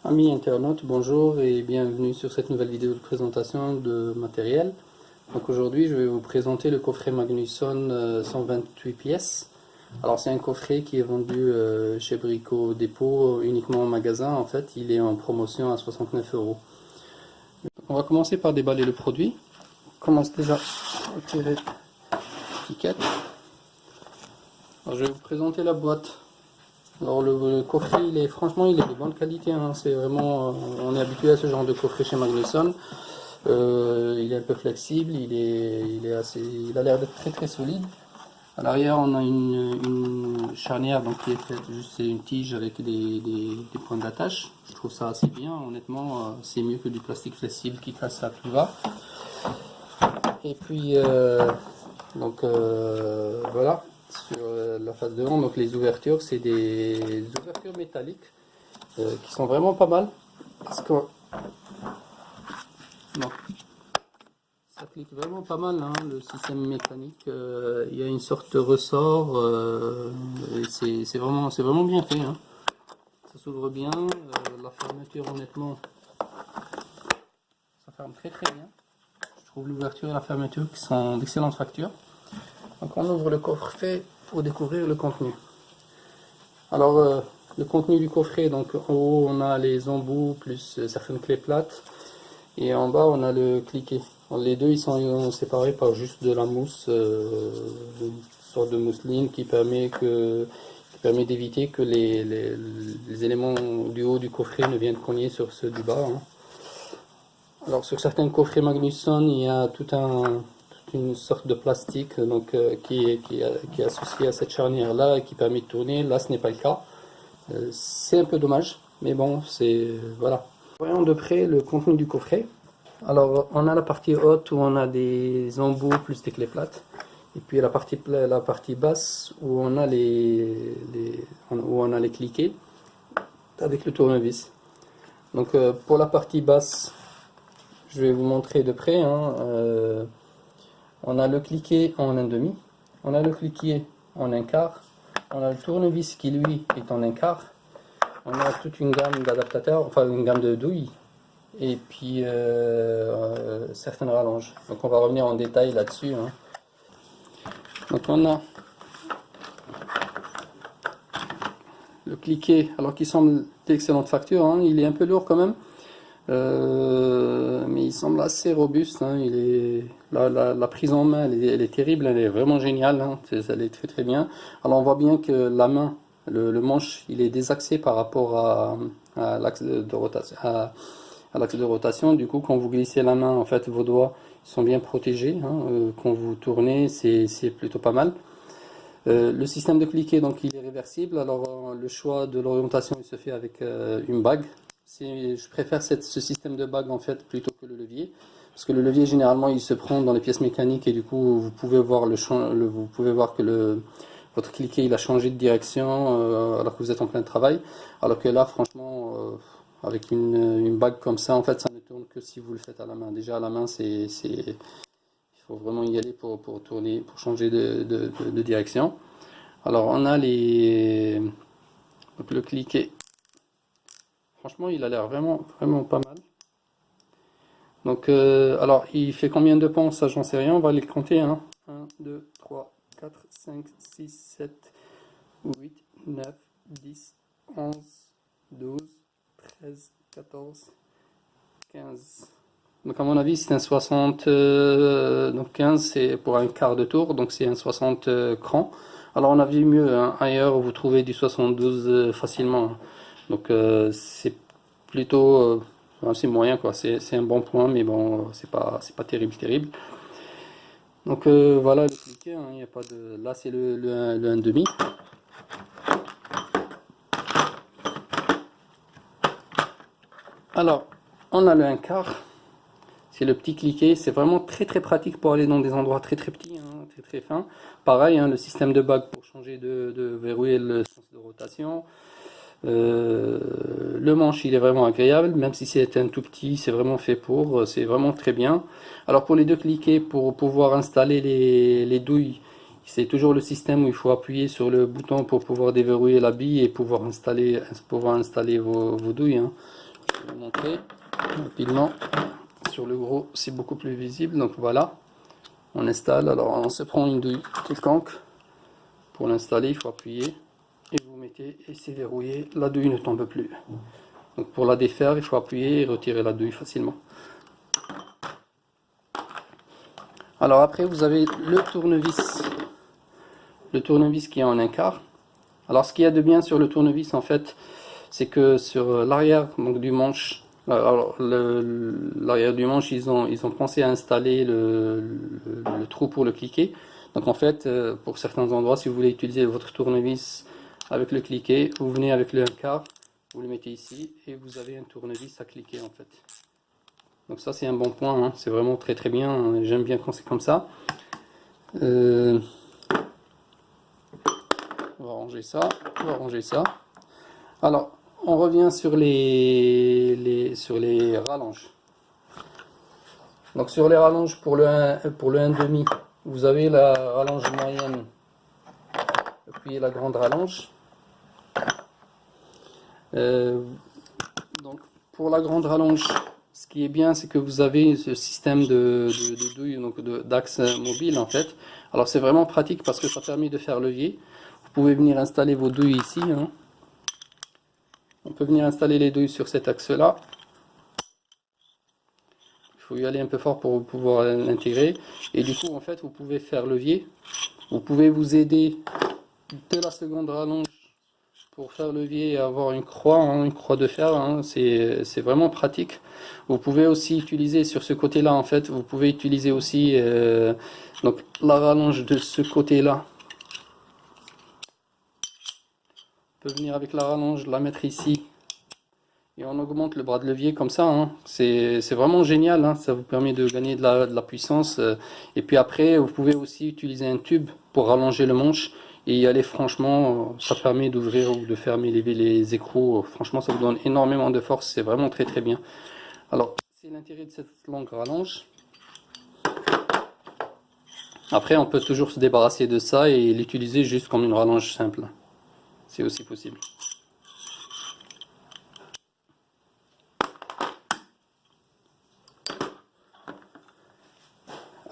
Amis internautes, bonjour et bienvenue sur cette nouvelle vidéo de présentation de matériel. Donc aujourd'hui je vais vous présenter le coffret Magnusson 128 pièces. Alors c'est un coffret qui est vendu chez Brico Dépôt uniquement en magasin. En fait il est en promotion à 69 €. On va commencer par déballer le produit. On commence déjà à retirer l'étiquette. Alors je vais vous présenter la boîte. Alors le coffret, franchement, il est de bonne qualité, hein. C'est vraiment, on est habitué à ce genre de coffret chez Magnusson. Il est un peu flexible, il a l'air d'être très solide. À l'arrière, on a une charnière donc qui est faite juste, c'est une tige avec des points d'attache. Je trouve ça assez bien, honnêtement, c'est mieux que du plastique flexible qui casse à tout va. Et puis voilà. Sur la face devant, donc les ouvertures, c'est des ouvertures métalliques qui sont vraiment pas mal parce que non, ça clique vraiment pas mal, hein, le système mécanique. Il y a une sorte de ressort et c'est vraiment bien fait, hein. Ça s'ouvre bien, la fermeture, honnêtement, ça ferme très bien. Je trouve l'ouverture et la fermeture qui sont d'excellente facture. Donc on ouvre le coffret pour découvrir le contenu. Alors le contenu du coffret, donc en haut on a les embouts plus certaines clés plates et en bas on a le cliquet. Alors, les deux ils sont séparés par juste de la mousse, une sorte de mousseline qui permet d'éviter que les éléments du haut du coffret ne viennent cogner sur ceux du bas, hein. Alors sur certains coffrets Magnusson, il y a toute une sorte de plastique donc, qui est associé à cette charnière là et qui permet de tourner. Là ce n'est pas le cas. C'est un peu dommage, mais bon, c'est voilà. Voyons de près le contenu du coffret. Alors on a la partie haute où on a des embouts plus des clés plates. Et puis la partie basse où on a où on a les cliquets avec le tournevis. Donc pour la partie basse, je vais vous montrer de près, hein. On a le cliquet en 1/2, on a le cliquet en 1/4, on a le tournevis qui lui est en 1/4, on a toute une gamme d'adaptateurs, enfin une gamme de douilles, et puis certaines rallonges. Donc on va revenir en détail là-dessus, hein. Donc on a le cliquet, alors qui semble d'excellente facture, hein. Il est un peu lourd quand même. Mais il semble assez robuste, hein. La prise en main elle est terrible, elle est vraiment géniale, hein. Elle est très bien. Alors on voit bien que la main, le manche, il est désaxé par rapport à l'axe de rotation, l'axe de rotation. Du coup, quand vous glissez la main, en fait, vos doigts sont bien protégés, hein. Quand vous tournez, c'est plutôt pas mal. Le système de cliquet, donc il est réversible. Alors le choix de l'orientation, il se fait avec une bague. Je préfère ce système de bague en fait plutôt que le levier, parce que le levier généralement il se prend dans les pièces mécaniques et du coup vous pouvez voir que votre cliquet il a changé de direction alors que vous êtes en plein travail, alors que là franchement avec une bague comme ça en fait ça ne tourne que si vous le faites à la main. Déjà à la main il faut vraiment y aller pour tourner, pour changer de direction. Alors on a donc le cliquet. Franchement, il a l'air vraiment pas mal. Donc, alors, il fait combien de pans? Ça, j'en sais rien. On va les compter, hein. 1, 2, 3, 4, 5, 6, 7, 8, 9, 10, 11, 12, 13, 14, 15. Donc, à mon avis, c'est un 60. Donc, 15, c'est pour un quart de tour. Donc, c'est un 60 cran. Alors, on a vu mieux, hein. Ailleurs, vous trouvez du 72 facilement. Donc c'est plutôt c'est moyen quoi, c'est un bon point, mais bon c'est pas terrible. Donc voilà le cliquet, hein, y a pas de, là c'est le 1/2. Alors on a le 1/4, c'est le petit cliquet, c'est vraiment très pratique pour aller dans des endroits très petits, hein, très fins. Pareil, hein, le système de bague pour changer de verrouiller le sens de rotation. Le manche il est vraiment agréable, même si c'est un tout petit, c'est vraiment fait pour, c'est vraiment très bien. Alors pour les deux cliquets, pour pouvoir installer les douilles, c'est toujours le système où il faut appuyer sur le bouton pour pouvoir déverrouiller la bille et pouvoir installer vos douilles, hein. Je vais vous montrer rapidement. Sur le gros, c'est beaucoup plus visible. Donc voilà, on installe. Alors on se prend une douille quelconque. Pour l'installer, il faut appuyer et vous mettez et c'est verrouillé. La douille ne tombe plus. Donc pour la défaire, il faut appuyer et retirer la douille facilement. Alors après, vous avez le tournevis qui est en un quart. Alors ce qu'il y a de bien sur le tournevis en fait, c'est que sur l'arrière donc du manche, l'arrière du manche, ils ont pensé à installer le trou pour le cliquet. Donc en fait, pour certains endroits, si vous voulez utiliser votre tournevis avec le cliquet, vous venez avec le 1/4, vous le mettez ici et vous avez un tournevis à cliquer en fait. Donc ça c'est un bon point, hein. C'est vraiment très très bien, j'aime bien quand c'est comme ça. On va ranger ça, on va ranger ça. Alors on revient sur les rallonges. Donc sur les rallonges pour le 1,5, vous avez la rallonge moyenne puis la grande rallonge. Donc pour la grande rallonge, ce qui est bien, c'est que vous avez ce système de douille, donc d'axe mobile en fait. Alors c'est vraiment pratique parce que ça permet de faire levier. Vous pouvez venir installer vos douilles ici, hein. On peut venir installer les douilles sur cet axe là. Il faut y aller un peu fort pour pouvoir l'intégrer. Et du coup en fait vous pouvez faire levier. Vous pouvez vous aider de la seconde rallonge pour faire levier et avoir une croix, hein, une croix de fer, hein. C'est vraiment pratique. Vous pouvez aussi utiliser sur ce côté là en fait, vous pouvez utiliser aussi donc la rallonge de ce côté là. On peut venir avec la rallonge, la mettre ici et on augmente le bras de levier comme ça, hein. C'est vraiment génial, hein. Ça vous permet de gagner de la puissance, et puis après vous pouvez aussi utiliser un tube pour rallonger le manche et y aller franchement. Ça permet d'ouvrir ou de fermer les écrous. Franchement ça vous donne énormément de force, c'est vraiment très très bien. Alors c'est l'intérêt de cette longue rallonge. Après on peut toujours se débarrasser de ça et l'utiliser juste comme une rallonge simple, c'est aussi possible.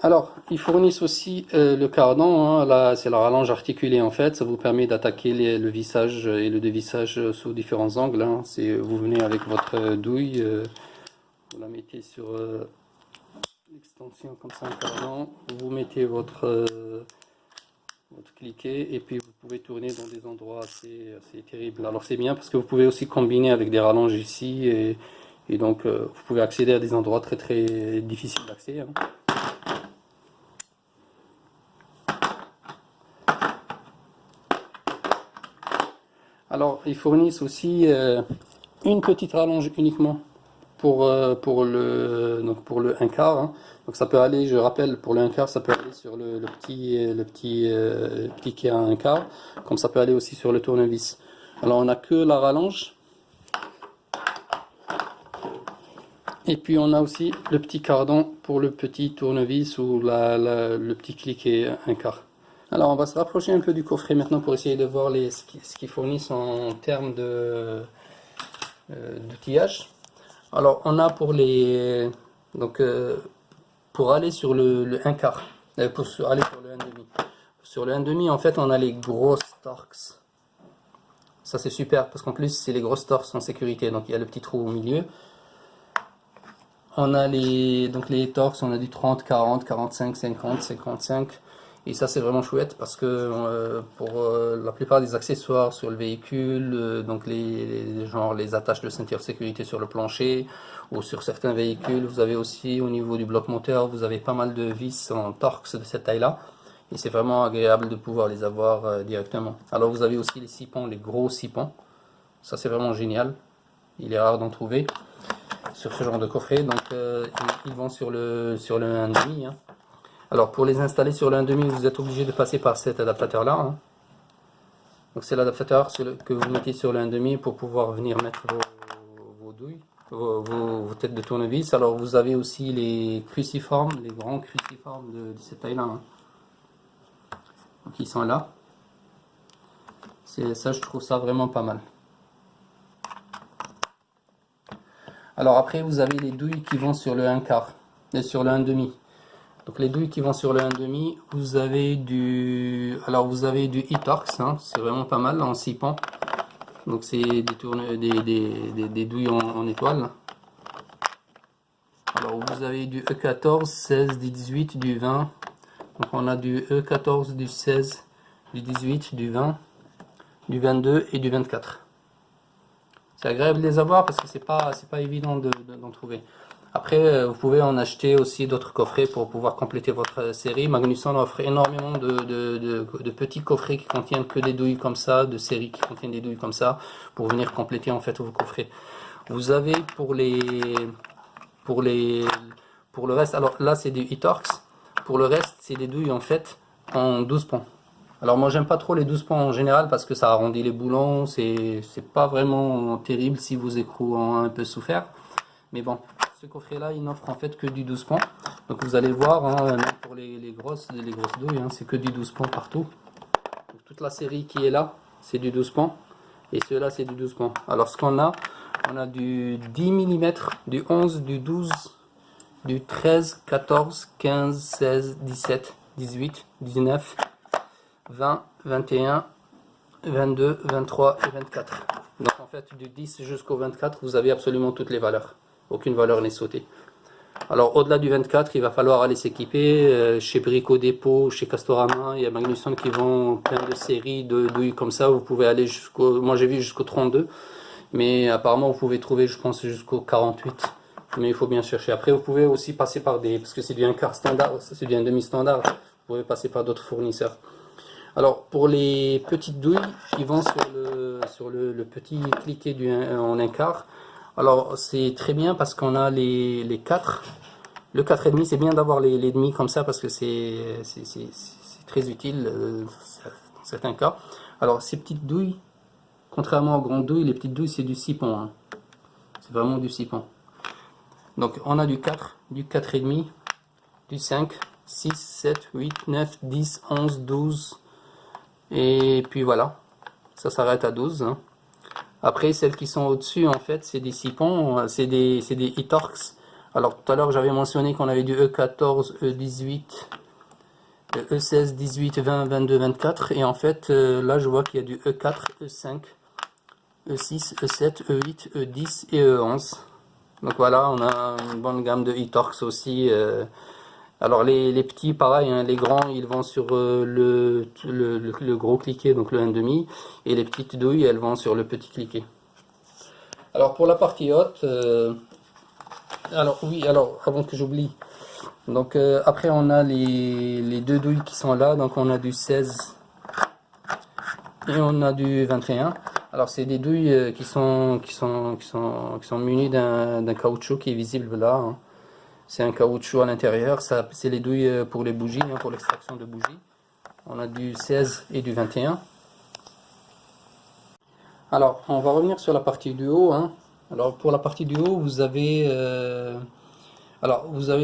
Alors, ils fournissent aussi le cardan, hein. Là, c'est la rallonge articulée en fait. Ça vous permet d'attaquer le vissage et le dévissage sous différents angles, hein. Vous venez avec votre douille, vous la mettez sur l'extension comme ça, un cardan. Vous mettez votre cliquet et puis vous pouvez tourner dans des endroits assez terribles. Alors c'est bien parce que vous pouvez aussi combiner avec des rallonges ici et donc vous pouvez accéder à des endroits très très difficiles d'accès, hein. Alors, ils fournissent aussi une petite rallonge uniquement pour le 1/4, hein. Donc ça peut aller, je rappelle, pour le 1/4, ça peut aller sur le petit cliquet à 1/4, comme ça peut aller aussi sur le tournevis. Alors on n'a que la rallonge. Et puis on a aussi le petit cardan pour le petit tournevis ou le petit cliquet 1/4. Alors on va se rapprocher un peu du coffret maintenant pour essayer de voir ce qu'ils fournissent en termes d'outillage. Alors on a pour les pour aller sur le 1/4, pour aller sur le 1,5. Sur le 1,5 en fait on a les grosses Torx. Ça c'est super parce qu'en plus c'est les grosses Torx en sécurité, donc il y a le petit trou au milieu. On a les Torx, on a du 30, 40, 45, 50, 55. Et ça c'est vraiment chouette parce que pour la plupart des accessoires sur le véhicule, donc les attaches de ceinture sécurité sur le plancher ou sur certains véhicules, vous avez aussi au niveau du bloc moteur, vous avez pas mal de vis en Torx de cette taille là. Et c'est vraiment agréable de pouvoir les avoir directement. Alors vous avez aussi les six-ponts, les gros six-ponts. Ça c'est vraiment génial. Il est rare d'en trouver sur ce genre de coffret. Donc ils vont sur le 1,5, hein. Alors pour les installer sur le 1,5, vous êtes obligé de passer par cet adaptateur là, hein. Donc c'est l'adaptateur que vous mettez sur le 1,5 pour pouvoir venir mettre vos douilles, vos têtes de tournevis. Alors vous avez aussi les cruciformes, les grands cruciformes de cette taille là, hein. Donc ils sont là. Ça je trouve ça vraiment pas mal. Alors après, vous avez les douilles qui vont sur le 1 quart et sur le 1 demi. Donc les douilles qui vont sur le 1 demi, vous avez du e-torx, hein, c'est vraiment pas mal en 6 pans. Donc c'est des douilles en étoile. Alors vous avez du E14, 16, du 18, du 20. Donc on a du E14, du 16, du 18, du 20, du 22 et du 24. C'est agréable de les avoir parce que c'est pas évident d'en trouver. Après, vous pouvez en acheter aussi d'autres coffrets pour pouvoir compléter votre série. Magnusson offre énormément de petits coffrets qui contiennent que des douilles comme ça, de séries qui contiennent des douilles comme ça, pour venir compléter en fait vos coffrets. Vous avez pour le reste, alors là c'est du e-torx. Pour le reste, c'est des douilles en fait en 12 pans. Alors moi j'aime pas trop les 12 pans en général parce que ça arrondit les boulons, c'est pas vraiment terrible si vos écrous ont un peu souffert. Mais bon, ce coffret là il n'offre en fait que du 12 pans. Donc vous allez voir, hein, même pour les grosses douilles, hein, c'est que du 12 pans partout. Donc, toute la série qui est là, c'est du 12 pans. Et ceux-là c'est du 12 pans. Alors ce qu'on a, on a du 10 mm, du 11, du 12, du 13, 14, 15, 16, 17, 18, 19, 20, 21, 22, 23 et 24. Donc en fait du 10 jusqu'au 24 vous avez absolument toutes les valeurs. Aucune valeur n'est sautée. Alors au-delà du 24 il va falloir aller s'équiper. Chez Brico Dépôt, chez Castorama, il y a Magnusson qui vend plein de séries de douilles comme ça. Vous pouvez aller jusqu'au, moi j'ai vu jusqu'au 32. Mais apparemment vous pouvez trouver je pense jusqu'au 48. Mais il faut bien chercher. Après vous pouvez aussi passer par parce que c'est du 1 quart standard, c'est du 1 demi standard. Vous pouvez passer par d'autres fournisseurs. Alors pour les petites douilles, ils vont sur le petit cliquet en 1 quart. Alors c'est très bien parce qu'on a les 4. Le 4,5 c'est bien d'avoir les demi comme ça parce que c'est très utile dans certains cas. Alors ces petites douilles, contrairement aux grandes douilles, les petites douilles c'est du 6 pans. Hein. C'est vraiment du 6 pans. Donc on a du 4, du 4,5, du 5, 6, 7, 8, 9, 10, 11, 12. Et puis voilà, ça s'arrête à 12. Hein. Après, celles qui sont au-dessus, en fait, c'est des 6 pans, c'est des e-torx. Alors tout à l'heure, j'avais mentionné qu'on avait du E14, E18, E16, 18, 20, 22, 24. Et en fait, là, je vois qu'il y a du E4, E5, E6, E7, E8, E10 et E11. Donc voilà, on a une bonne gamme de e-torx aussi. Alors les petits, pareil, hein, les grands, ils vont sur le gros cliquet, donc le 1,5. Et les petites douilles, elles vont sur le petit cliquet. Alors pour la partie haute, alors avant que j'oublie, donc après on a les deux douilles qui sont là, donc on a du 16 et on a du 21. Alors c'est des douilles qui sont munies d'un caoutchouc qui est visible là. Hein. C'est un caoutchouc à l'intérieur. C'est les douilles pour les bougies, hein, pour l'extraction de bougies. On a du 16 et du 21. Alors on va revenir sur la partie du haut. Hein. Alors pour la partie du haut, vous avez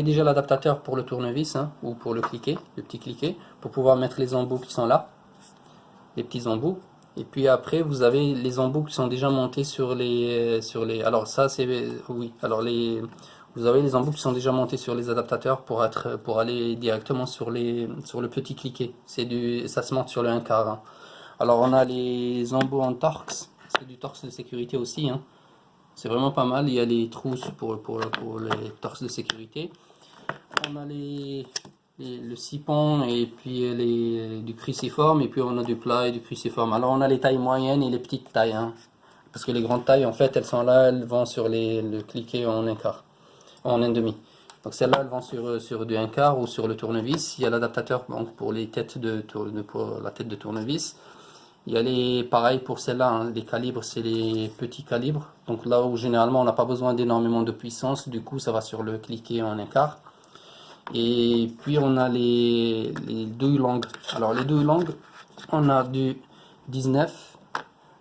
déjà l'adaptateur pour le tournevis hein, ou pour le cliquet, le petit cliquet, pour pouvoir mettre les embouts qui sont là, les petits embouts. Et puis après, vous avez les embouts qui sont déjà montés sur les. Alors ça, c'est oui. Alors vous avez les embouts qui sont déjà montés sur les adaptateurs pour aller directement sur le petit cliquet. Ça se monte sur le 1 quart. Hein. Alors on a les embouts en torx. C'est du torx de sécurité aussi. Hein. C'est vraiment pas mal. Il y a les trousses pour les torx de sécurité. On a le 6 pans et puis du cruciforme et puis on a du plat et du cruciforme. Alors on a les tailles moyennes et les petites tailles. Hein, parce que les grandes tailles en fait elles sont là, elles vont sur le cliquet en 1 quart, en 1 demi. Donc celles-là elles vont sur du 1 quart ou sur le tournevis. Il y a l'adaptateur pour les têtes pour la tête de tournevis. Il y a pareil pour celles-là, hein, les calibres, c'est les petits calibres. Donc là où généralement on n'a pas besoin d'énormément de puissance, du coup ça va sur le cliquet en 1 quart. Et puis on a les douilles longues. Alors les douilles longues, on a du 19.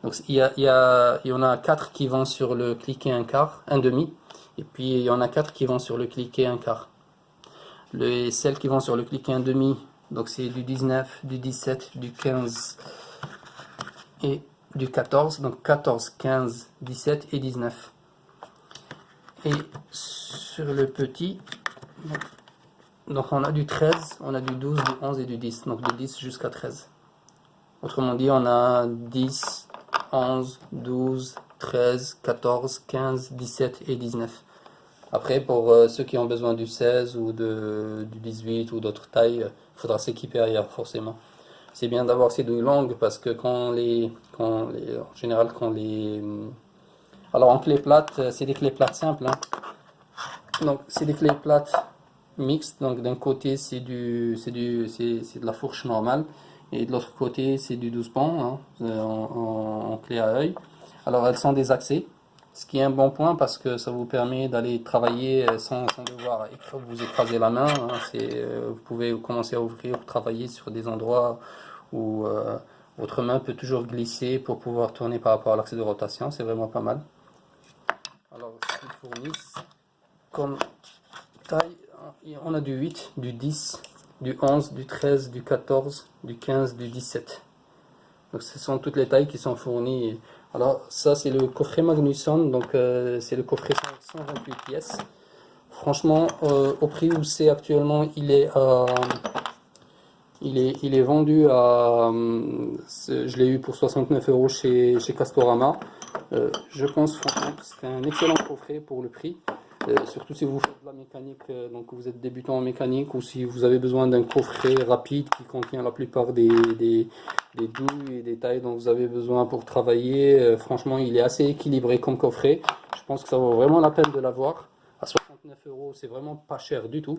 Donc il y en a 4 qui vont sur le cliquet 1 quart, 1 demi. Et puis il y en a 4 qui vont sur le cliquet 1 quart. Celles qui vont sur le cliquet 1 demi, donc c'est du 19, du 17, du 15 et du 14. Donc 14, 15, 17 et 19. Et sur le petit, donc on a du 13, on a du 12, du 11 et du 10, donc de 10 jusqu'à 13. Autrement dit, on a 10, 11, 12, 13, 14, 15, 17 et 19. Après, pour ceux qui ont besoin du 16 ou du 18 ou d'autres tailles, il faudra s'équiper ailleurs forcément. C'est bien d'avoir ces douilles longues parce que en général, alors en clé plate, c'est des clés plates simples, hein. Donc c'est des clés plates mixtes. Donc d'un côté c'est de la fourche normale et de l'autre côté c'est du 12 pans, hein, en clé à œil. Alors elles sont désaxées, ce qui est un bon point parce que ça vous permet d'aller travailler sans devoir vous écraser la main, hein. Vous pouvez commencer à ouvrir, travailler sur des endroits où votre main peut toujours glisser pour pouvoir tourner par rapport à l'axe de rotation. C'est vraiment pas mal. Alors ce qu'ils fournissent comme taille, on a du 8, du 10, du 11, du 13, du 14, du 15, du 17. Donc ce sont toutes les tailles qui sont fournies. Alors ça c'est le coffret Magnusson, donc c'est le coffret 128 pièces. Franchement, au prix où c'est actuellement, il est vendu à, je l'ai eu pour 69 € chez Castorama. Je pense franchement que c'est un excellent coffret pour le prix. Surtout si vous faites de la mécanique, donc vous êtes débutant en mécanique, ou si vous avez besoin d'un coffret rapide qui contient la plupart des douilles et des tailles dont vous avez besoin pour travailler. Franchement, il est assez équilibré comme coffret. Je pense que ça vaut vraiment la peine de l'avoir. À 69 €, c'est vraiment pas cher du tout.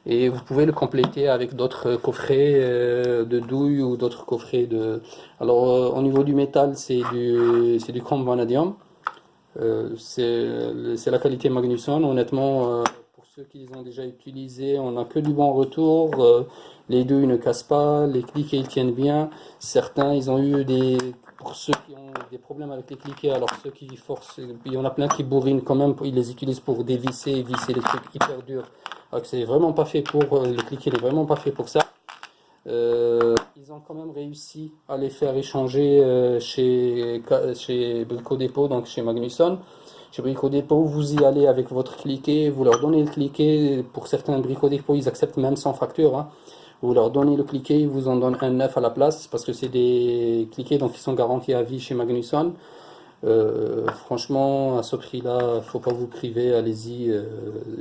Et vous pouvez le compléter avec d'autres coffrets de douilles ou d'autres coffrets de... Alors au niveau du métal, c'est du chrome vanadium. C'est la qualité Magnusson. Honnêtement, pour ceux qui les ont déjà utilisés, on n'a que du bon retour. Les douilles ne cassent pas, les cliquets ils tiennent bien. Certains, ils ont eu pour ceux qui ont des problèmes avec les cliquets, alors ceux qui forcent, il y en a plein qui bourrinent quand même, ils les utilisent pour dévisser et visser les trucs hyper durs. Alors que c'est vraiment pas fait pour, le cliquet n'est vraiment pas fait pour ça. Ils ont quand même réussi à les faire échanger chez Brico Dépôt, donc chez Magnusson. Chez Brico Dépôt, vous y allez avec votre cliquet, vous leur donnez le cliquet. Pour certains Brico Dépôt, ils acceptent même sans facture, hein. Vous leur donnez le cliquet, ils vous en donnent un neuf à la place parce que c'est des cliquets donc qui sont garantis à vie chez Magnusson. Franchement, à ce prix-là, faut pas vous priver, allez-y,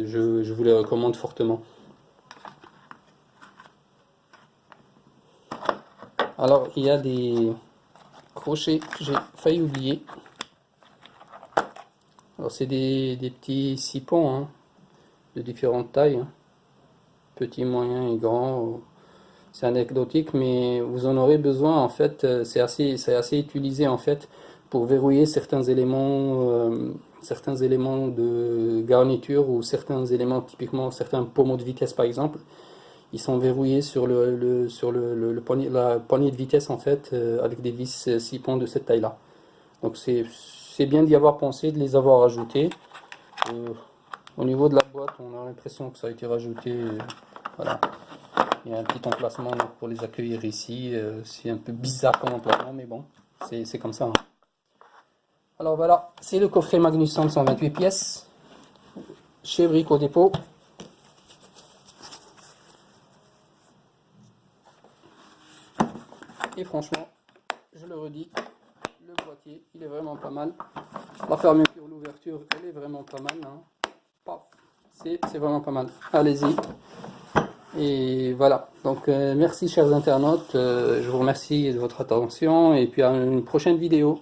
je vous les recommande fortement. Alors, il y a des crochets que j'ai failli oublier. Alors, c'est des petits sipons, hein, de différentes tailles, hein, petits, moyens et grands. C'est anecdotique, mais vous en aurez besoin en fait. C'est assez utilisé en fait pour verrouiller certains éléments de garniture ou certains éléments, typiquement certains pommeaux de vitesse par exemple. Ils sont verrouillés sur la poignée de vitesse en fait, avec des vis 6 ponts de cette taille-là. Donc c'est bien d'y avoir pensé, de les avoir ajoutés. Au niveau de la boîte, on a l'impression que ça a été rajouté. Voilà. Il y a un petit emplacement donc, pour les accueillir ici. C'est un peu bizarre comme emplacement, mais bon, c'est comme ça, hein. Alors voilà, c'est le coffret Magnusson 128 pièces chez Brico Dépôt. Et franchement, je le redis, le boîtier, il est vraiment pas mal. La fermeture, l'ouverture, elle est vraiment pas mal, hein. C'est vraiment pas mal. Allez-y. Et voilà, donc merci chers internautes, je vous remercie de votre attention et puis à une prochaine vidéo.